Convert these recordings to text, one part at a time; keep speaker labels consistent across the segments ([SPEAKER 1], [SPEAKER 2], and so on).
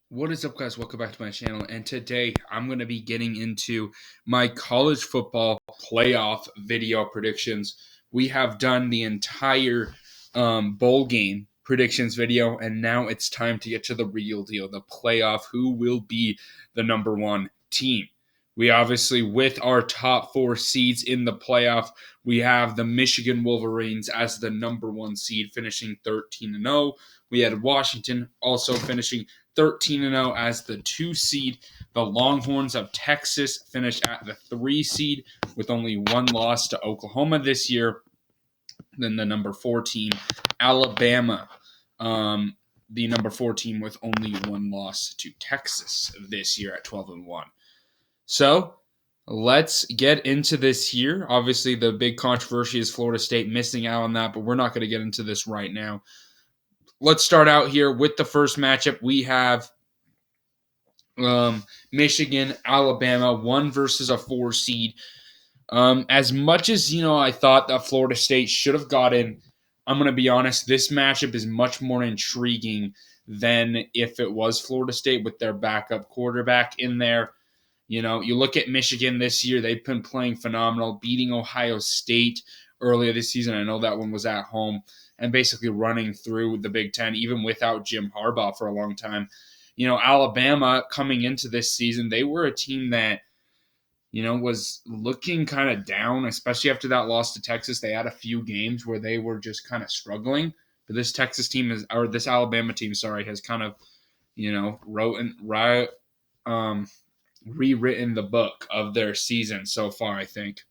[SPEAKER 1] What is up, guys? Welcome back to my channel. And today I'm going to be getting into my college football playoff video predictions. We have done the entire bowl game predictions video, and now it's time to get to the real deal, the playoff. Who will be the number one team? We obviously, with our top four seeds in the playoff, we have the Michigan Wolverines as the number one seed, finishing 13-0. We had Washington also finishing 13-0 as the 2 seed. The Longhorns of Texas finished at the 3 seed with only one loss to Oklahoma this year. Then the number 4 team, Alabama, the number 4 team with only one loss to Texas this year at 12-1. So let's get into this here. Obviously, the big controversy is Florida State missing out on that, but we're not going to get into this right now. Let's start out here with the first matchup. We have Michigan, Alabama, 1 versus a 4 seed. As much as, I thought that Florida State should have gotten, I'm going to be honest, this matchup is much more intriguing than if it was Florida State with their backup quarterback in there. You look at Michigan this year, they've been playing phenomenal, beating Ohio State earlier this season. I know that one was at home, and basically running through the Big Ten, even without Jim Harbaugh for a long time. Alabama coming into this season, they were a team that, was looking kind of down, especially after that loss to Texas. They had a few games where they were just kind of struggling. But this this Alabama team, has kind of, rewritten the book of their season so far, I think.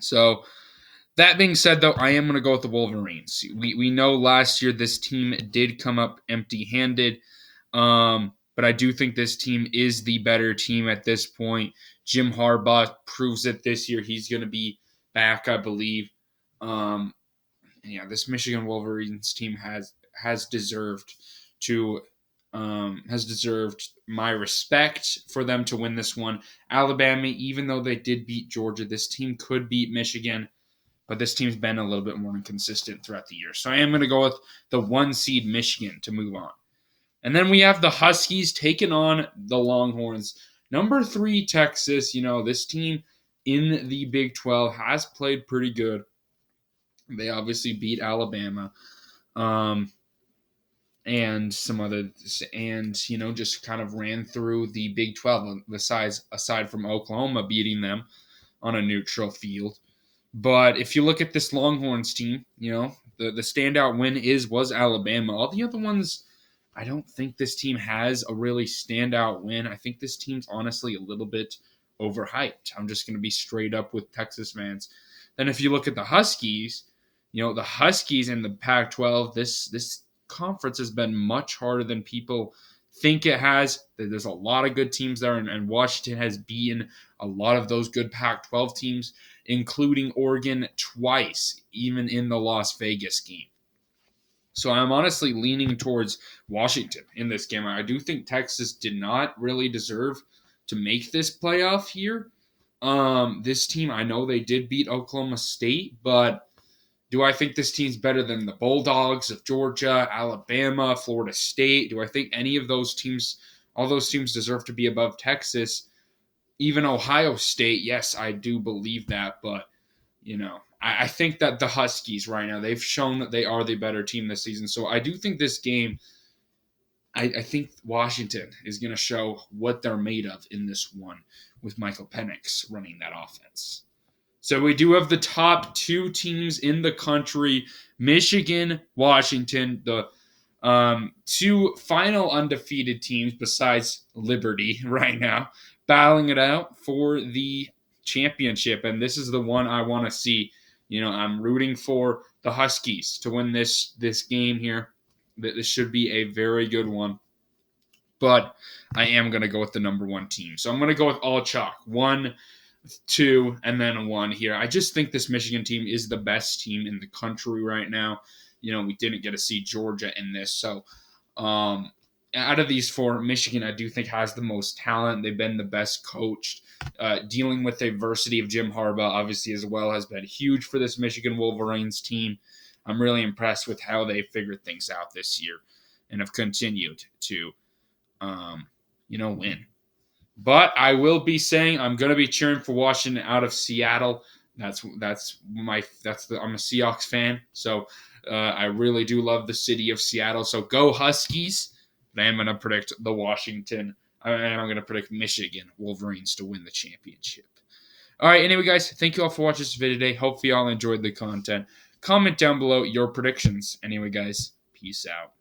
[SPEAKER 1] So that being said, though, I am going to go with the Wolverines. We know last year this team did come up empty-handed, but I do think this team is the better team at this point. Jim Harbaugh proves it this year. He's going to be back, I believe. This Michigan Wolverines team has deserved my respect for them to win this one. Alabama, even though they did beat Georgia, this team could beat Michigan, but this team's been a little bit more inconsistent throughout the year. So I am going to go with the 1 seed Michigan to move on. And then we have the Huskies taking on the Longhorns. Number 3, Texas. This team in the Big 12 has played pretty good. They obviously beat Alabama. And some others, and just kind of ran through the Big 12, aside from Oklahoma beating them on a neutral field. But if you look at this Longhorns team, the standout win was Alabama. All the other ones, I don't think this team has a really standout win. I think this team's honestly a little bit overhyped. I'm just going to be straight up with Texas fans. Then if you look at the Huskies, the Huskies in the Pac-12, this conference has been much harder than people think it has. There's a lot of good teams there, and Washington has beaten a lot of those good Pac-12 teams, including Oregon twice, even in the Las Vegas game. So I'm honestly leaning towards Washington in this game. I do think Texas did not really deserve to make this playoff here. This team, I know they did beat Oklahoma State, but do I think this team's better than the Bulldogs of Georgia, Alabama, Florida State? Do I think any of those teams, all those teams deserve to be above Texas? Even Ohio State, yes, I do believe that. But, I think that the Huskies right now, they've shown that they are the better team this season. So I do think this game, I think Washington is going to show what they're made of in this one with Michael Penix running that offense. So we do have the top 2 teams in the country, Michigan, Washington, the 2 final undefeated teams besides Liberty right now, battling it out for the championship. And this is the one I want to see. I'm rooting for the Huskies to win this game here. This should be a very good one. But I am going to go with the number 1 team. So I'm going to go with all chalk. 1, 2, and then a 1 here. I just think this Michigan team is the best team in the country right now. We didn't get to see Georgia in this. So out of these 4, Michigan, I do think, has the most talent. They've been the best coached. Dealing with the adversity of Jim Harbaugh, obviously, as well, has been huge for this Michigan Wolverines team. I'm really impressed with how they figured things out this year and have continued to win. But I will be saying I'm going to be cheering for Washington out of Seattle. I'm a Seahawks fan, so I really do love the city of Seattle. So go Huskies! But I am going to predict the Washington, and I'm going to predict Michigan Wolverines to win the championship. All right, anyway, guys, thank you all for watching this video today. Hopefully, y'all enjoyed the content. Comment down below your predictions. Anyway, guys, peace out.